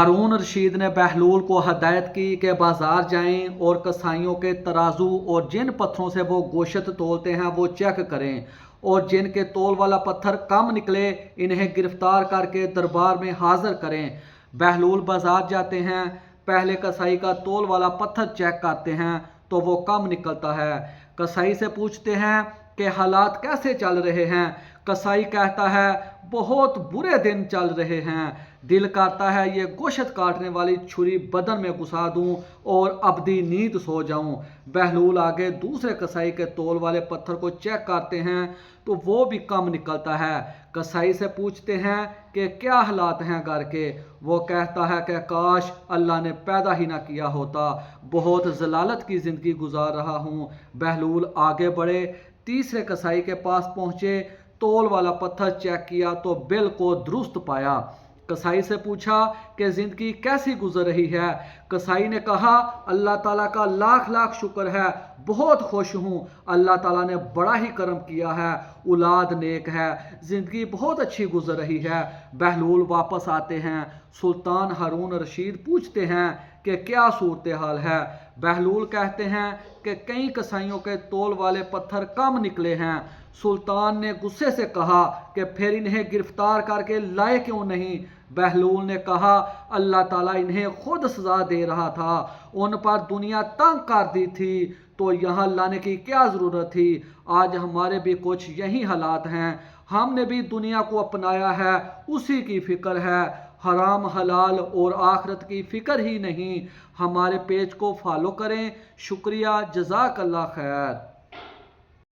हारून रशीद ने बहलूल को हदायत की कि बाजार जाएं और कसाईयों के तराजू और जिन पत्थरों से वो गोश्त तोलते हैं वो चेक करें, और जिनके तोल वाला पत्थर कम निकले इन्हें गिरफ्तार करके दरबार में हाजिर करें। बहलूल बाजार जाते हैं, पहले कसाई का तोल वाला पत्थर चेक करते हैं तो वो कम निकलता है। कसाई से पूछते हैं कि हालात कैसे चल रहे हैं। कसाई कहता है बहुत बुरे दिन चल रहे हैं, दिल करता है ये गोश्त काटने वाली छुरी बदन में घुसा दूं और अबदी नींद सो जाऊं। बहलूल आगे दूसरे कसाई के तोल वाले पत्थर को चेक करते हैं तो वो भी कम निकलता है। कसाई से पूछते हैं कि क्या हालात हैं घर के। वो कहता है कि काश अल्लाह ने पैदा ही ना किया होता, बहुत जलालत की ज़िंदगी गुजार रहा हूँ। बहलूल आगे बढ़े, तीसरे कसाई के पास पहुँचे, तोल वाला पत्थर चेक किया तो बिल्कुल दुरुस्त पाया। कसाई से पूछा कि ज़िंदगी कैसी गुजर रही है। कसाई ने कहा अल्लाह ताला का लाख लाख शुक्र है, बहुत खुश हूँ, अल्लाह ताला ने बड़ा ही करम किया है, औलाद नेक है, ज़िंदगी बहुत अच्छी गुजर रही है। बहलूल वापस आते हैं, सुल्तान हारून रशीद पूछते हैं कि क्या सूरत हाल है। बहलूल कहते हैं कि कई कसाईयों के तोल वाले पत्थर कम निकले हैं। सुल्तान ने गुस्से से कहा कि फिर इन्हें गिरफ्तार करके लाए क्यों नहीं। बहलूल ने कहा अल्लाह ताला इन्हें खुद सजा दे रहा था, उन पर दुनिया तंग कर दी थी तो यहाँ लाने की क्या ज़रूरत थी। आज हमारे भी कुछ यही हालात हैं, हमने भी दुनिया को अपनाया है, उसी की फिक्र है, हराम हलाल और आखिरत की फिक्र ही नहीं। हमारे पेज को फॉलो करें। शुक्रिया, जज़ाकल्लाह खैर।